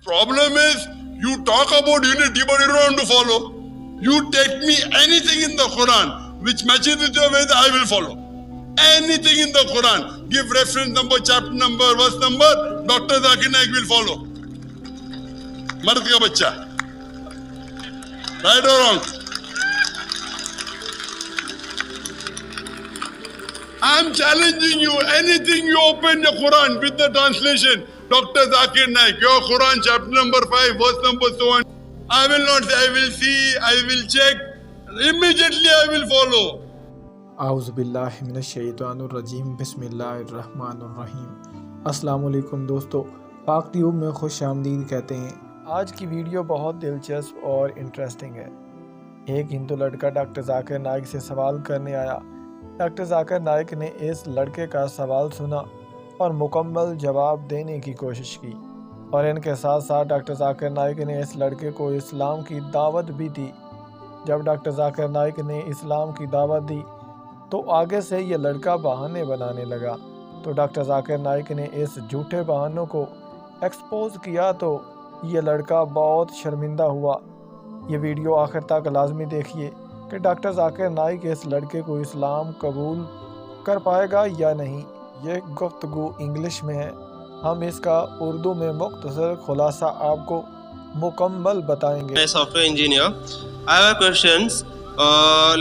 Problem is, you talk about unity, but you don't want to follow. You take me anything in the Quran which matches with your way, I will follow. Anything in the Quran, give reference number, chapter number, verse number, Dr. Zakir Naik will follow. Mard ka bachcha. Right or wrong? I'm challenging you. Anything you open the Quran with the translation, Dr. Zakir Naik, your Quran chapter number 5, verse number so on. I will not say, I will see, I will check. Immediately I will follow. اعوذ باللہ من الشیطان الرجیم بسم اللہ الرحمن الرحیم۔ السلام علیکم دوستو، پاک ٹیوب میں خوش آمدید کہتے ہیں۔ آج کی ویڈیو بہت دلچسپ اور انٹرسٹنگ ہے۔ ایک ہندو لڑکا ڈاکٹر ذاکر نائک سے سوال کرنے آیا۔ ڈاکٹر ذاکر نائک نے اس لڑکے کا سوال سنا اور مکمل جواب دینے کی کوشش کی، اور ان کے ساتھ ساتھ ڈاکٹر ذاکر نائک نے اس لڑکے کو اسلام کی دعوت بھی دی۔ جب ڈاکٹر ذاکر نائک نے اسلام کی دعوت دی تو آگے سے یہ لڑکا بہانے بنانے لگا، تو ڈاکٹر ذاکر نائک نے اس جھوٹے بہانوں کو ایکسپوز کیا تو یہ لڑکا بہت شرمندہ ہوا۔ یہ ویڈیو آخر تک لازمی دیکھیے کہ ڈاکٹر ذاکر نائک اس لڑکے کو اسلام قبول کر پائے گا یا نہیں۔ یہ گفتگو انگلش میں ہے، ہم اس کا اردو میں مختصر خلاصہ آپ کو مکمل بتائیں گے۔ Soft where engineer, I have questions.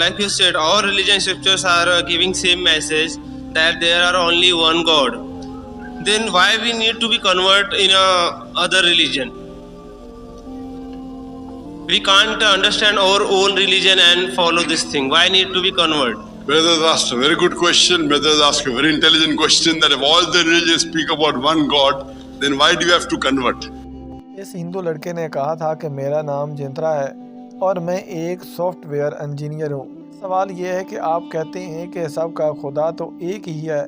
Like you said, all religion scriptures are giving same message that there are only one God. Then why we need to be convert in a other religion? We can't understand our own religion and follow this thing. Why need to be convert? Brothers asked a very good question. Brothers asked a very intelligent question that if all the religions speak about one God, then why do you have to convert? اس ہندو لڑکے نے کہا تھا کہ میرا نام جنترا ہے اور میں ایک سافٹ ویئر انجینئر ہوں۔ سوال یہ ہے کہ آپ کہتے ہیں کہ سب کا خدا تو ایک ہی ہے،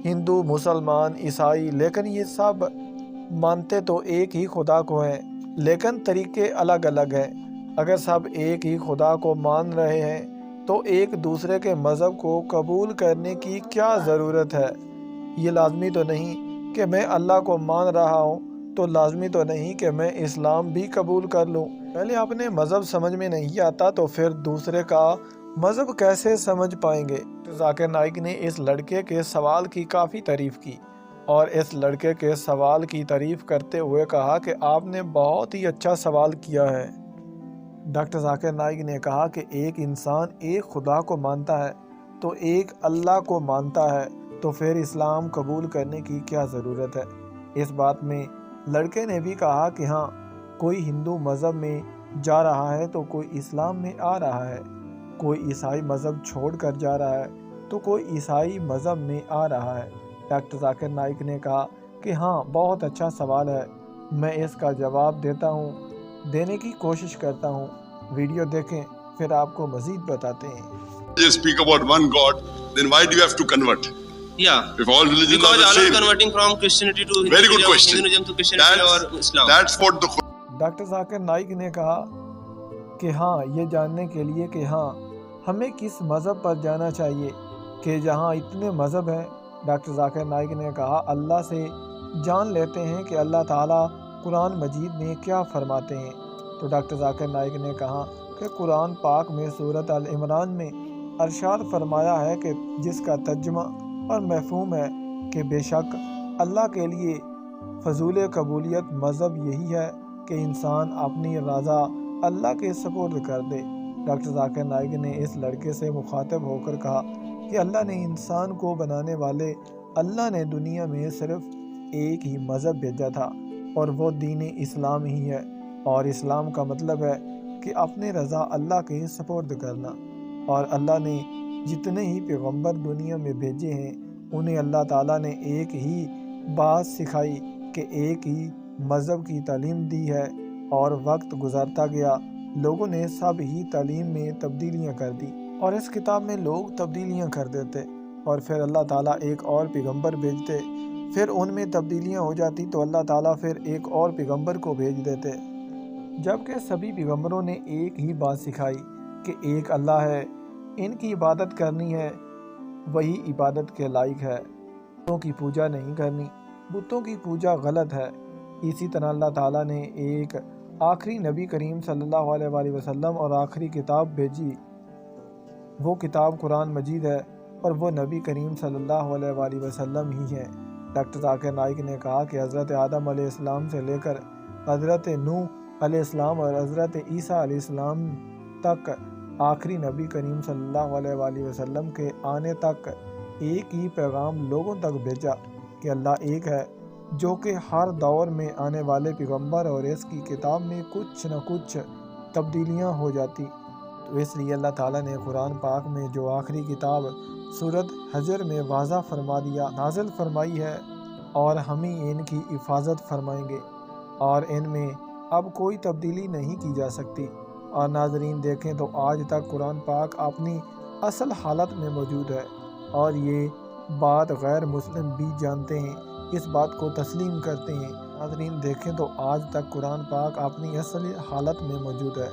ہندو، مسلمان، عیسائی، لیکن یہ سب مانتے تو ایک ہی خدا کو ہیں، لیکن طریقے الگ الگ ہیں۔ اگر سب ایک ہی خدا کو مان رہے ہیں تو ایک دوسرے کے مذہب کو قبول کرنے کی کیا ضرورت ہے؟ یہ لازمی تو نہیں کہ میں اللہ کو مان رہا ہوں تو لازمی تو نہیں کہ میں اسلام بھی قبول کر لوں۔ پہلے اپنے مذہب سمجھ میں نہیں آتا تو پھر دوسرے کا مذہب کیسے سمجھ پائیں گے؟ ذاکر نائک نے اس لڑکے کے سوال کی کافی تعریف کی، اور اس لڑکے کے سوال کی تعریف کرتے ہوئے کہا کہ آپ نے بہت ہی اچھا سوال کیا ہے۔ ڈاکٹر ذاکر نائک نے کہا کہ ایک انسان ایک خدا کو مانتا ہے تو ایک اللہ کو مانتا ہے، تو پھر اسلام قبول کرنے کی کیا ضرورت ہے؟ اس بات میں لڑکے نے بھی کہا کہ ہاں، کوئی ہندو مذہب میں جا رہا ہے تو کوئی اسلام میں آ رہا ہے، کوئی عیسائی مذہب چھوڑ کر جا رہا ہے تو کوئی عیسائی مذہب میں آ رہا ہے۔ ڈاکٹر ذاکر نائک نے کہا کہ ہاں، بہت اچھا سوال ہے، میں اس کا جواب دینے کی کوشش کرتا ہوں۔ ویڈیو دیکھیں، پھر آپ کو مزید بتاتے ہیں۔ They speak about one God, then why do you have to convert? Yeah. If all religions Because are the all same. are converting from Christianity to Very good Hinduism, question. Hinduism to Christianity or Islam. That's what the doctor Zakir Naik نے کہا کہ ہاں، یہ جاننے کے لیے کہ ہاں، ہمیں کس مذہب پر جانا چاہیے کہ جہاں اتنے مذہب ہیں۔ ڈاکٹر ذاکر نائک نے کہا اللہ سے جان لیتے ہیں کہ اللہ تعالیٰ قرآن مجید میں کیا فرماتے ہیں۔ تو ڈاکٹر ذاکر نائک نے کہا کہ قرآن پاک میں سورۃ العمران میں ارشاد فرمایا ہے کہ جس کا ترجمہ اور مفہوم ہے کہ بے شک اللہ کے لیے فضول قبولیت مذہب یہی ہے کہ انسان اپنی رضا اللہ کے سپرد کر دے۔ ڈاکٹر ذاکر نائک نے اس لڑکے سے مخاطب ہو کر کہا کہ اللہ نے انسان کو بنانے والے اللہ نے دنیا میں صرف ایک ہی مذہب بھیجا تھا، اور وہ دین اسلام ہی ہے، اور اسلام کا مطلب ہے کہ اپنے رضا اللہ کے سپرد کرنا۔ اور اللہ نے جتنے ہی پیغمبر دنیا میں بھیجے ہیں انہیں اللہ تعالیٰ نے ایک ہی بات سکھائی کہ ایک ہی مذہب کی تعلیم دی ہے، اور وقت گزرتا گیا لوگوں نے سب ہی تعلیم میں تبدیلیاں کر دی، اور اس کتاب میں لوگ تبدیلیاں کر دیتے، اور پھر اللہ تعالیٰ ایک اور پیغمبر بھیجتے، پھر ان میں تبدیلیاں ہو جاتی تو اللہ تعالیٰ پھر ایک اور پیغمبر کو بھیج دیتے، جبکہ سبھی پیغمبروں نے ایک ہی بات سکھائی کہ ایک اللہ ہے، ان کی عبادت کرنی ہے، وہی عبادت کے لائق ہے، بتوں کی پوجا نہیں کرنی، بتوں کی پوجا غلط ہے، اسی طرح اللہ تعالیٰ نے ایک آخری نبی کریم صلی اللہ علیہ وآلہ وسلم اور آخری کتاب بھیجی، وہ کتاب قرآن مجید ہے، اور وہ نبی کریم صلی اللہ علیہ وآلہ وسلم ہی ہے۔ ڈاکٹر ذاکر نائک نے کہا کہ حضرت آدم علیہ السلام سے لے کر حضرت نوح علیہ السلام اور حضرت عیسیٰ علیہ السلام تک آخری نبی کریم صلی اللہ علیہ وآلہ وسلم کے آنے تک ایک ہی پیغام لوگوں تک بھیجا کہ اللہ ایک ہے، جو کہ ہر دور میں آنے والے پیغمبر اور اس کی کتاب میں کچھ نہ کچھ تبدیلیاں ہو جاتی، تو اس لیے اللہ تعالیٰ نے قرآن پاک میں جو آخری کتاب سورۃ حجر میں واضح فرما دیا نازل فرمائی ہے، اور ہمیں ان کی حفاظت فرمائیں گے، اور ان میں اب کوئی تبدیلی نہیں کی جا سکتی۔ اور ناظرین دیکھیں تو آج تک قرآن پاک اپنی اصل حالت میں موجود ہے، اور یہ بات غیر مسلم بھی جانتے ہیں، اس بات کو تسلیم کرتے ہیں۔ ناظرین دیکھیں تو آج تک قرآن پاک اپنی اصل حالت میں موجود ہے،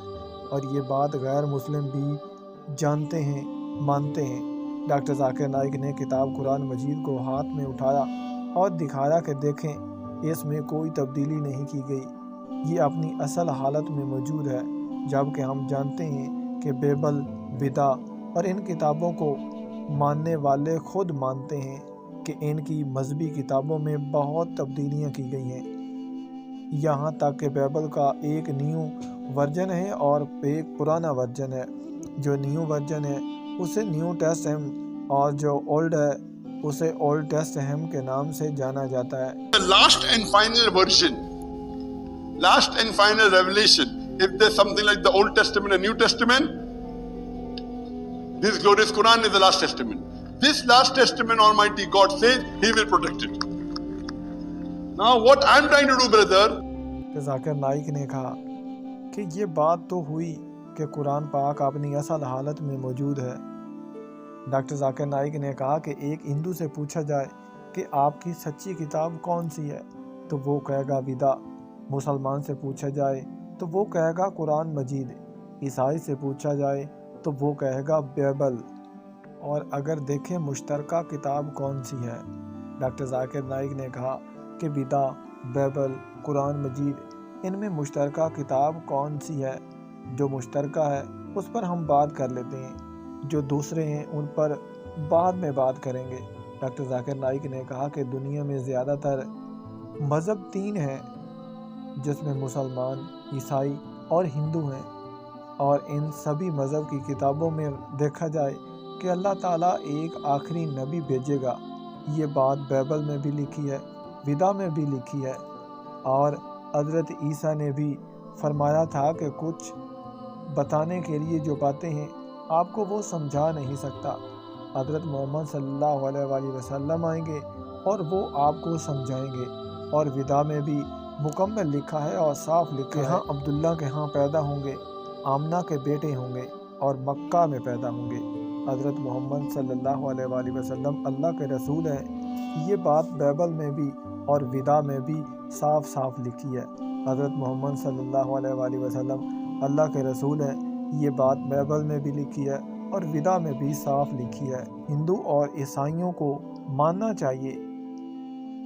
اور یہ بات غیر مسلم بھی جانتے ہیں، مانتے ہیں۔ ڈاکٹر ذاکر نائک نے کتاب قرآن مجید کو ہاتھ میں اٹھایا اور دکھایا کہ دیکھیں اس میں کوئی تبدیلی نہیں کی گئی، یہ اپنی اصل حالت میں موجود ہے، جبکہ ہم جانتے ہیں کہ بیبل، ودا اور ان کتابوں کو ماننے والے خود مانتے ہیں کہ ان کی مذہبی کتابوں میں بہت تبدیلیاں کی گئی ہیں، یہاں تک کہ بیبل کا ایک نیو ورژن ہے اور ایک پرانا ورژن ہے۔ جو نیو ورژن ہے اسے نیو ٹیسٹہم اور جو اولڈ ہے اسے اولڈ ٹیسٹہم کے نام سے جانا جاتا ہے۔ The last and final version, last and final revelation. If there's something like the Old Testament and New Testament, this glorious Quran is the last testament. This last testament, Almighty God says He will protect it. Now what I'm trying to do, brother, ذاکر نائک نے کہا کہ یہ بات تو ہوئی کہ قرآن پاک اپنی اصل حالت میں موجود ہے۔ ڈاکٹر ذاکر نائک نے کہا کہ ایک ہندو سے پوچھا جائے کہ آپ کی سچی کتاب کون سی ہے تو وہ کہے گا ودا، مسلمان سے پوچھا جائے تو وہ کہے گا قرآن مجید، عیسائی سے پوچھا جائے تو وہ کہے گا بیبل، اور اگر دیکھیں مشترکہ کتاب کون سی ہے، ڈاکٹر ذاکر نائک نے کہا کہ ودا، بیبل، قرآن مجید، ان میں مشترکہ کتاب کون سی ہے؟ جو مشترکہ ہے اس پر ہم بات کر لیتے ہیں، جو دوسرے ہیں ان پر بعد میں بات کریں گے۔ ڈاکٹر ذاکر نائک نے کہا کہ دنیا میں زیادہ تر مذہب 3 ہیں، جس میں مسلمان، عیسائی اور ہندو ہیں، اور ان سبھی مذہب کی کتابوں میں دیکھا جائے کہ اللہ تعالیٰ ایک آخری نبی بھیجے گا، یہ بات بیبل میں بھی لکھی ہے، ودا میں بھی لکھی ہے، اور حضرت عیسیٰ نے بھی فرمایا تھا کہ کچھ بتانے کے لیے جو باتیں ہیں آپ کو وہ سمجھا نہیں سکتا، حضرت محمد صلی اللہ علیہ وآلہ وسلم آئیں گے اور وہ آپ کو سمجھائیں گے۔ اور ودا میں بھی مکمل لکھا ہے اور صاف لکھا ہے کہ ہاں عبداللہ کے ہاں پیدا ہوں گے، آمنہ کے بیٹے ہوں گے اور مکہ میں پیدا ہوں گے۔ حضرت محمد صلی اللہ علیہ وآلہ وسلم اللہ کے رسول ہیں، یہ بات بیبل میں بھی اور ودا میں بھی صاف صاف لکھی ہے۔ حضرت محمد صلی اللہ علیہ وآلہ وسلم اللہ کے رسول ہیں، یہ بات بیبل میں بھی لکھی ہے اور ودا میں بھی صاف لکھی ہے۔ ہندو اور عیسائیوں کو ماننا چاہیے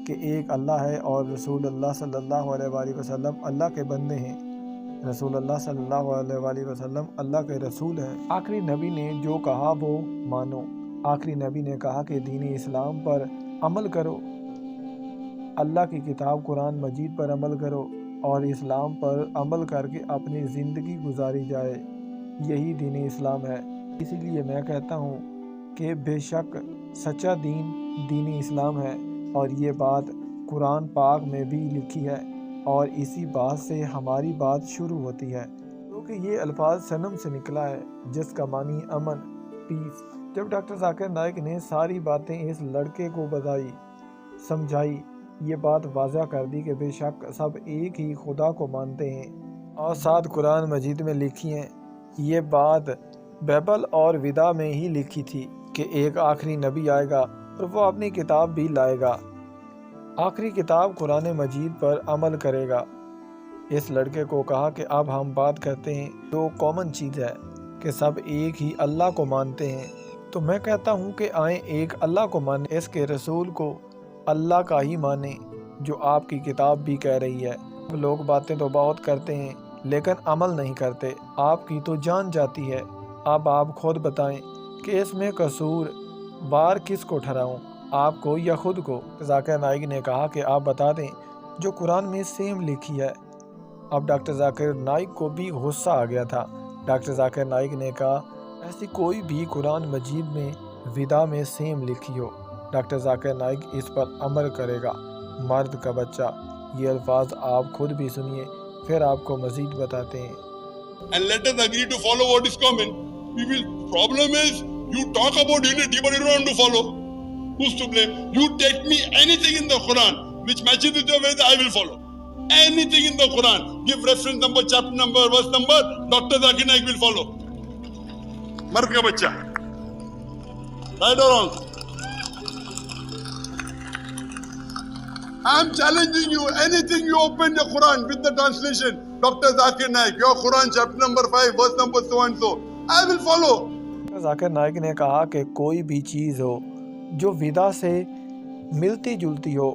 کہ ایک اللہ ہے اور رسول اللہ صلی اللہ علیہ وآلہ وسلم اللہ کے بندے ہیں، رسول اللہ صلی اللہ علیہ وآلہ وسلم اللہ کے رسول ہیں۔ آخری نبی نے جو کہا وہ مانو۔ آخری نبی نے کہا کہ دین اسلام پر عمل کرو، اللہ کی کتاب قرآن مجید پر عمل کرو اور اسلام پر عمل کر کے اپنی زندگی گزاری جائے، یہی دین اسلام ہے۔ اسی لیے میں کہتا ہوں کہ بے شک سچا دین اسلام ہے، اور یہ بات قرآن پاک میں بھی لکھی ہے، اور اسی بات سے ہماری بات شروع ہوتی ہے، کیونکہ یہ الفاظ صنم سے نکلا ہے جس کا معنی امن، پیس۔ جب ڈاکٹر ذاکر نائک نے ساری باتیں اس لڑکے کو بتائی، سمجھائی، یہ بات واضح کر دی کہ بے شک سب ایک ہی خدا کو مانتے ہیں، اور ساتھ قرآن مجید میں لکھی ہیں، یہ بات بیبل اور ودا میں ہی لکھی تھی کہ ایک آخری نبی آئے گا اور وہ اپنی کتاب بھی لائے گا، آخری کتاب قرآن مجید پر عمل کرے گا۔ اس لڑکے کو کہا کہ اب ہم بات کرتے ہیں جو کامن چیز ہے کہ سب ایک ہی اللہ کو مانتے ہیں، تو میں کہتا ہوں کہ آئیں ایک اللہ کو مانیں، اس کے رسول کو اللہ کا ہی مانیں، جو آپ کی کتاب بھی کہہ رہی ہے۔ لوگ باتیں تو بہت کرتے ہیں لیکن عمل نہیں کرتے، آپ کی تو جان جاتی ہے۔ اب آپ خود بتائیں کہ اس میں قصور وار کس کو ٹھہراؤں، آپ کو یا خود کو؟ ذاکر نائک نے کہا کہ آپ بتا دیں جو قرآن میں سیم لکھی ہے۔ اب ڈاکٹر ذاکر نائک کو بھی غصہ آ گیا تھا۔ ڈاکٹر ذاکر نائک نے کہا ایسی کوئی بھی قرآن مجید میں ودا میں سیم لکھی ہو، ڈاکٹر ذاکر نائک اس پر عمل کرے گا۔ مرد کا بچہ، یہ الفاظ آپ خود بھی سنیے، پھر آپ کو مزید بتاتے ہیں۔ And let us agree to follow what is common. We will. Problem is, you talk about unity, but you don't want to follow. Who's to blame? You take me anything in the Quran which matches with your way, I will follow. Anything in the Quran, give reference number, chapter number, verse number, Dr. Zakir Naik will follow. Mard ka bachcha. Right or wrong? I am challenging you. Anything you open the Quran with the translation, Dr. Zakir Naik, your Quran chapter number 5, verse number so and so, I will follow. ذاکر نائک نے کہا کہ کوئی بھی چیز ہو جو ودا سے ملتی جلتی ہو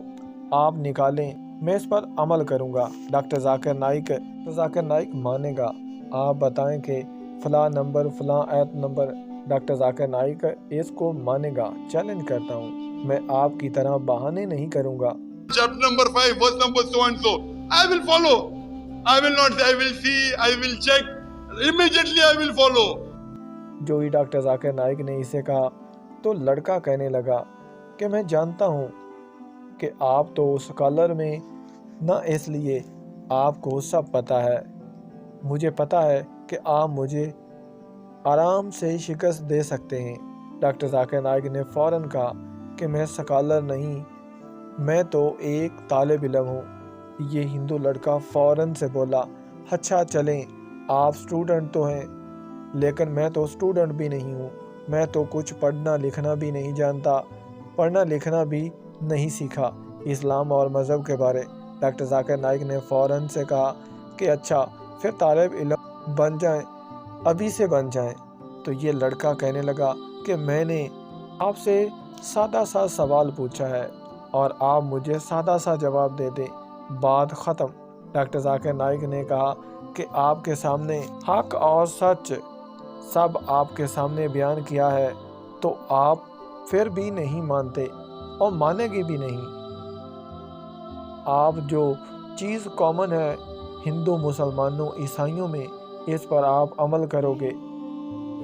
آپ نکالیں، میں اس پر عمل کروں گا۔ ڈاکٹر ذاکر نائک مانے گا۔ آپ بتائیں کہ فلاں نمبر فلاں ایت نمبر، ڈاکٹر ذاکر نائک اس کو مانے گا۔ چیلنج کرتا ہوں، میں آپ کی طرح بہانے نہیں کروں گا۔ Chapter number 5, verse number so and so, I will follow. I will not say I will see, I will check. Immediately I will follow. جو ہی ڈاکٹر ذاکر نائک نے اسے کہا تو لڑکا کہنے لگا کہ میں جانتا ہوں کہ آپ تو اسکالر میں نہ، اس لیے آپ کو سب پتہ ہے۔ مجھے پتہ ہے کہ آپ مجھے آرام سے شکست دے سکتے ہیں۔ ڈاکٹر ذاکر نائک نے فوراً کہا کہ میں اسکالر نہیں، میں تو ایک طالب علم ہوں۔ یہ ہندو لڑکا فوراً سے بولا اچھا چلیں، آپ اسٹوڈنٹ تو ہیں لیکن میں تو اسٹوڈنٹ بھی نہیں ہوں، میں تو کچھ پڑھنا لکھنا بھی نہیں جانتا، پڑھنا لکھنا بھی نہیں سیکھا اسلام اور مذہب کے بارے۔ ڈاکٹر ذاکر نائک نے فوراً سے کہا کہ اچھا پھر طالب علم بن جائیں، ابھی سے بن جائیں۔ تو یہ لڑکا کہنے لگا کہ میں نے آپ سے سادہ سا سوال پوچھا ہے اور آپ مجھے سادہ سا جواب دے دیں، بات ختم۔ ڈاکٹر ذاکر نائک نے کہا کہ آپ کے سامنے حق اور سچ سب آپ کے سامنے بیان کیا ہے تو آپ پھر بھی نہیں مانتے اور مانیں گے بھی نہیں۔ آپ جو چیز کامن ہے ہندو مسلمانوں عیسائیوں میں، اس پر آپ عمل کرو گے۔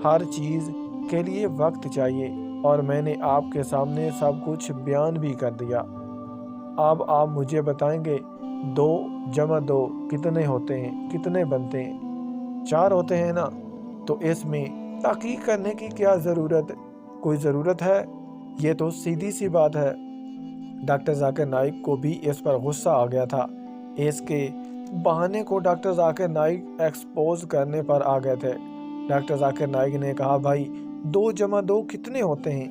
ہر چیز کے لیے وقت چاہیے اور میں نے آپ کے سامنے سب کچھ بیان بھی کر دیا۔ اب آپ مجھے بتائیں گے 2 جمع 2 کتنے ہوتے ہیں، کتنے بنتے ہیں؟ 4 ہوتے ہیں نا؟ تو اس میں تحقیق کرنے کی کیا ضرورت؟ کوئی ضرورت ہے؟ یہ تو سیدھی سی بات ہے۔ ڈاکٹر ذاکر نائک کو بھی اس پر غصہ آ گیا تھا۔ اس کے بہانے کو ڈاکٹر ذاکر نائک ایکسپوز کرنے پر آ گئے تھے۔ ڈاکٹر ذاکر نائک نے کہا بھائی 2 جمع 2 کتنے ہوتے ہیں؟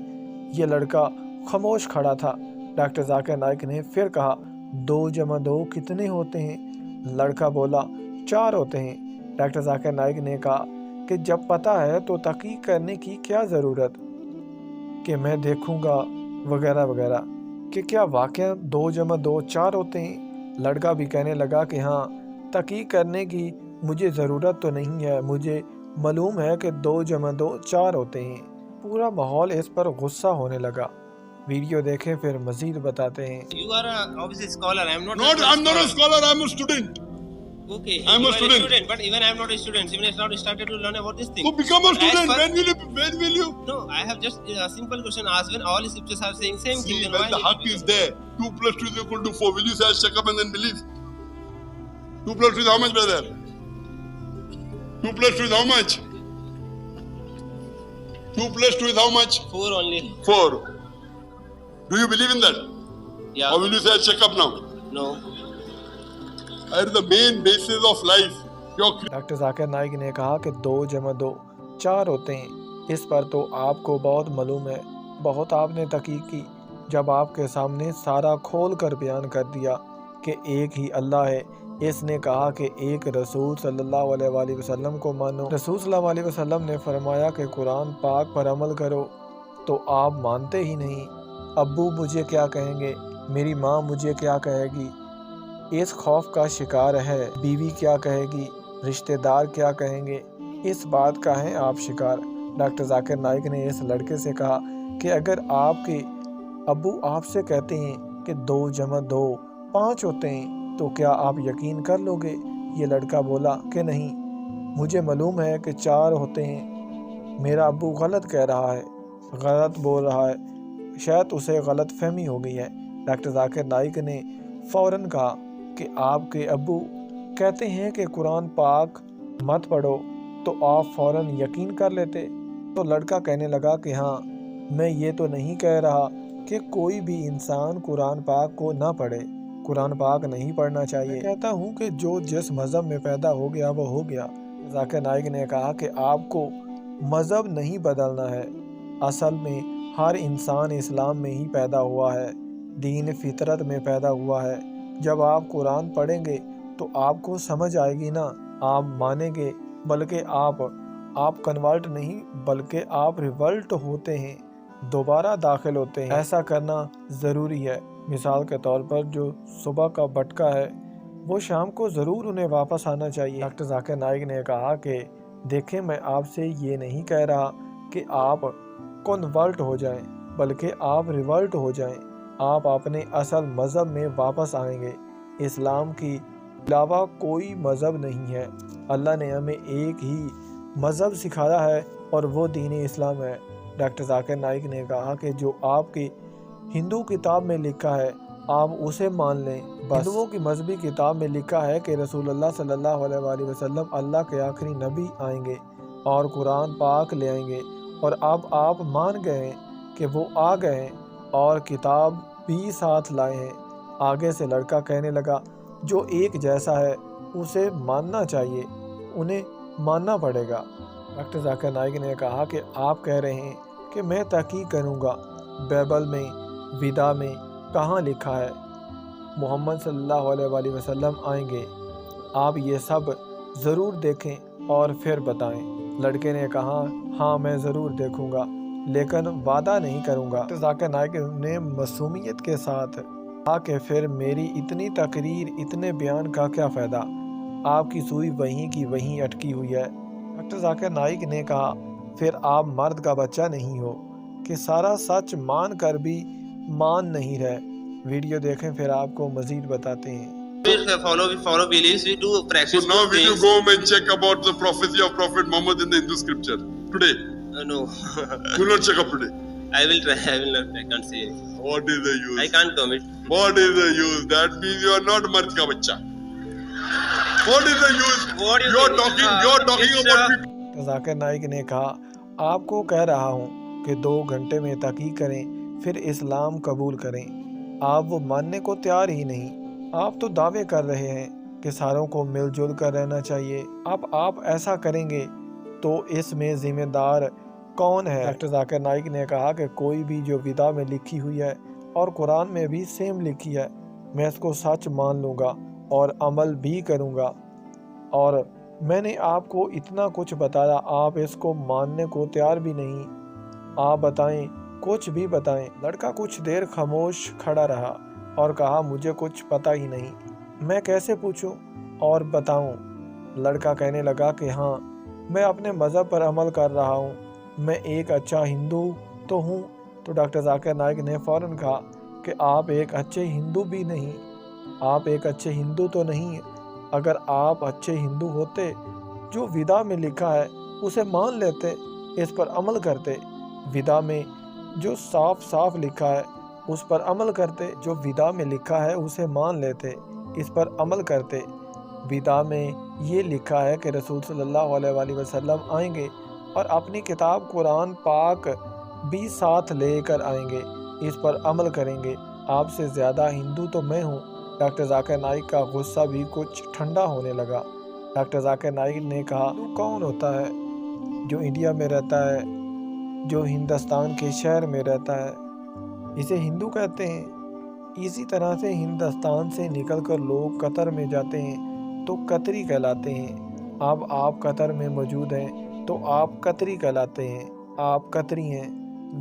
یہ لڑکا خاموش کھڑا تھا۔ ڈاکٹر ذاکر نائک نے پھر کہا 2 جمع 2 کتنے ہوتے ہیں؟ لڑکا بولا 4 ہوتے ہیں۔ ڈاکٹر ذاکر نائک نے کہا کہ جب پتہ ہے تو تحقیق کرنے کی کیا ضرورت کہ میں دیکھوں گا وغیرہ وغیرہ، کہ کیا واقعہ 2 جمع 2 4 ہوتے ہیں؟ لڑکا بھی کہنے لگا کہ ہاں، تحقیق کرنے کی مجھے ضرورت تو نہیں ہے، مجھے معلوم ہے کہ 2 جمع 2 4 ہوتے ہیں۔ پورا ماحول اس پر غصہ ہونے لگا۔ ویڈیو دیکھیں پھر مزید بتاتے ہیں۔ You are obviously a scholar. I am not. I'm not a scholar, I'm a student. Okay. I'm you a are student. But even I am not a student. Even I have not started to learn about this thing. So become a As student. per- When will you? No, I have just a simple question asked. When all scriptures are saying same See, thing, then when why the need haq to be- is there, 2 + 2 is equal to 4. Will you say check up and then believe? 2 + 2 is how much, brother? 2 + 2 is how much? 2 + 2 is how much? 4 only. 4. Do you believe in that? Yeah. Or will you say check up now? No. That is the main basis of life. Your doctor Zakir Naik نے کہا کہ 2 جمع 2 4 ہوتے ہیں۔ اس پر تو آپ کو بہت معلوم ہے، بہت آپ نے تحقیق کی۔ جب آپ کے سامنے سارا کھول کر بیان کر دیا کہ ایک ہی اللہ ہے، اس نے کہا کہ ایک رسول صلی اللہ علیہ وآلہ وسلم کو مانو۔ رسول صلی اللہ علیہ وسلم نے فرمایا کہ قرآن پاک پر عمل کرو، تو آپ مانتے ہی نہیں۔ ابو مجھے کیا کہیں گے، میری ماں مجھے کیا کہے گی، اس خوف کا شکار ہے، بیوی کیا کہے گی، رشتہ دار کیا کہیں گے، اس بات کا ہیں آپ شکار۔ ڈاکٹر ذاکر نائک نے اس لڑکے سے کہا کہ اگر آپ کے ابو آپ سے کہتے ہیں کہ 2 + 2 5 ہوتے ہیں تو کیا آپ یقین کر لو گے؟ یہ لڑکا بولا کہ نہیں، مجھے معلوم ہے کہ 4 ہوتے ہیں، میرا ابو غلط کہہ رہا ہے، غلط بول رہا ہے، شاید اسے غلط فہمی ہو گئی ہے۔ ڈاکٹر ذاکر نائک نے فوراً کہا کہ آپ کے ابو کہتے ہیں کہ قرآن پاک مت پڑھو تو آپ فوراً یقین کر لیتے۔ تو لڑکا کہنے لگا کہ ہاں، میں یہ تو نہیں کہہ رہا کہ کوئی بھی انسان قرآن پاک کو نہ پڑھے، قرآن پاک نہیں پڑھنا چاہیے، میں کہتا ہوں کہ جو جس مذہب میں پیدا ہو گیا وہ ہو گیا۔ ذاکر نائک نے کہا کہ آپ کو مذہب نہیں بدلنا ہے، اصل میں ہر انسان اسلام میں ہی پیدا ہوا ہے، دین فطرت میں پیدا ہوا ہے۔ جب آپ قرآن پڑھیں گے تو آپ کو سمجھ آئے گی نا، آپ مانیں گے، بلکہ آپ کنورٹ نہیں بلکہ آپ ریولٹ ہوتے ہیں، دوبارہ داخل ہوتے ہیں۔ ایسا کرنا ضروری ہے۔ مثال کے طور پر جو صبح کا بٹکا ہے وہ شام کو ضرور انہیں واپس آنا چاہیے۔ ڈاکٹر ذاکر نائک نے کہا کہ دیکھیں، میں آپ سے یہ نہیں کہہ رہا کہ آپ کنورٹ ہو جائیں بلکہ آپ ریولٹ ہو جائیں، آپ اپنے اصل مذہب میں واپس آئیں گے۔ اسلام کے علاوہ کوئی مذہب نہیں ہے، اللہ نے ہمیں ایک ہی مذہب سکھایا ہے اور وہ دین اسلام ہے۔ ڈاکٹر ذاکر نائک نے کہا کہ جو آپ کی ہندو کتاب میں لکھا ہے آپ اسے مان لیں بس۔ ہندوؤں کی مذہبی کتاب میں لکھا ہے کہ رسول اللہ صلی اللہ علیہ وآلہ وسلم اللہ کے آخری نبی آئیں گے اور قرآن پاک لے آئیں گے، اور اب آپ مان گئے ہیں کہ وہ آ گئے ہیں اور کتاب بھی ساتھ لائے ہیں۔ آگے سے لڑکا کہنے لگا جو ایک جیسا ہے اسے ماننا چاہیے، انہیں ماننا پڑے گا۔ ڈاکٹر ذاکر نائک نے کہا کہ آپ کہہ رہے ہیں کہ میں تحقیق کروں گا، بائبل میں ویدا میں کہاں لکھا ہے محمد صلی اللہ علیہ وآلہ وسلم آئیں گے، آپ یہ سب ضرور دیکھیں اور پھر بتائیں۔ لڑکے نے کہا ہاں میں ضرور دیکھوں گا لیکن وعدہ نہیں کروں گا۔ ڈاکٹر ذاکر نائک نے معصومیت کے ساتھ کہا کہ پھر میری اتنی تقریر، اتنے بیان کا کیا فائدہ، آپ کی سوئی وہیں کی وہیں اٹکی ہوئی ہے۔ ڈاکٹر ذاکر نائک نے کہا پھر آپ مرد کا بچہ نہیں ہو کہ سارا سچ مان کر بھی مان نہیں رہے۔ ویڈیو دیکھیں پھر آپ کو مزید بتاتے ہیں۔ follow beliefs, we do So practice now good will you things. go home and check about the prophecy of Prophet Muhammad in the Hindu scripture today? No. You will not check up today. I will try. I will not. I can't say anything. What is the use? I can't commit. What is the use? That means you are not mard ka bachcha. What is the use? What You are talking about people. ذاکر نائک نے کہا آپ کو کہہ رہا ہوں کہ 2 گھنٹے میں تحقیق کریں پھر اسلام قبول کریں، آپ وہ ماننے کو تیار ہی نہیں۔ آپ تو دعوے کر رہے ہیں کہ ساروں کو مل جل کر رہنا چاہیے، اب آپ ایسا کریں گے تو اس میں ذمہ دار کون ہے؟ ڈاکٹر ذاکر نائک نے کہا کہ کوئی بھی جو ویدا میں لکھی ہوئی ہے اور قرآن میں بھی سیم لکھی ہے، میں اس کو سچ مان لوں گا اور عمل بھی کروں گا، اور میں نے آپ کو اتنا کچھ بتایا، آپ اس کو ماننے کو تیار بھی نہیں، آپ بتائیں، کچھ بھی بتائیں۔ لڑکا کچھ دیر خاموش کھڑا رہا اور کہا مجھے کچھ پتہ ہی نہیں، میں کیسے پوچھوں اور بتاؤں؟ لڑکا کہنے لگا کہ ہاں، میں اپنے مذہب پر عمل کر رہا ہوں، میں ایک اچھا ہندو تو ہوں۔ تو ڈاکٹر ذاکر نائک نے فوراً کہا کہ آپ ایک اچھے ہندو بھی نہیں، آپ ایک اچھے ہندو تو نہیں، اگر آپ اچھے ہندو ہوتے جو ویدا میں لکھا ہے اسے مان لیتے، اس پر عمل کرتے، ویدا میں جو صاف صاف لکھا ہے اس پر عمل کرتے، جو ویدا میں لکھا ہے اسے مان لیتے، اس پر عمل کرتے۔ ویدا میں یہ لکھا ہے کہ رسول صلی اللہ علیہ وآلہ وسلم آئیں گے اور اپنی کتاب قرآن پاک بھی ساتھ لے کر آئیں گے، اس پر عمل کریں گے، آپ سے زیادہ ہندو تو میں ہوں۔ ڈاکٹر ذاکر نائک کا غصہ بھی کچھ ٹھنڈا ہونے لگا۔ ڈاکٹر ذاکر نائک نے کہا ہندو کون ہوتا ہے؟ جو انڈیا میں رہتا ہے، جو ہندوستان کے شہر میں رہتا ہے، اسے ہندو کہتے ہیں۔ اسی طرح سے ہندوستان سے نکل کر لوگ قطر میں جاتے ہیں تو قطری کہلاتے ہیں، اب آپ قطر میں موجود ہیں تو آپ قطری کہلاتے ہیں، آپ قطری ہیں۔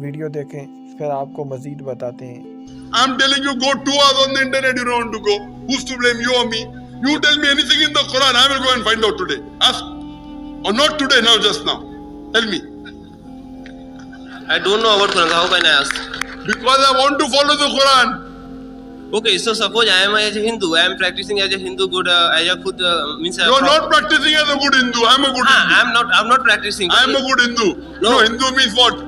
ویڈیو دیکھیں پھر آپ کو مزید بتاتے ہیں۔ I'm telling you, go 2 hours on the internet, you don't want to go. Who's to blame, you or me? You tell me anything in the Quran, I will go and find out today. Ask. Or not today, now, just now. Tell me. I don't know about Quran. How can I ask? Because I want to follow the Quran. Okay, so suppose I am as a Hindu. I am practicing as a Hindu good. As a good means. You are not practicing as a good Hindu. I'm a good Hindu. I'm not practicing. I'm a good Hindu. No. No, Hindu means what?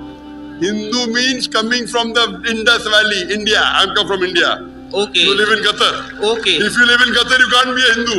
Hindu means coming from the Indus Valley, India. I'm come from India. Okay. You live in Qatar. Okay. If you live in Qatar, you can't be a Hindu.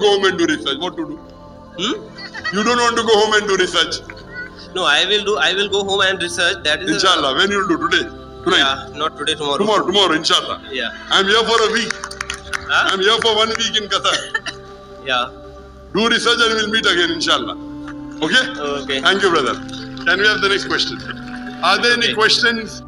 Go home and do research. What to do? You don't want to go home and do research. No, I will go home and research. That is. Inshallah. When you will do today? Tonight? Yeah, not today. Tomorrow. Tomorrow. Inshallah. Yeah. I'm here for a week. Huh? I'm here for 1 week in Qatar. Yeah. Do research and we'll meet again, inshallah. Okay? Okay. Thank you, brother. Can we have the next question? Are there any questions?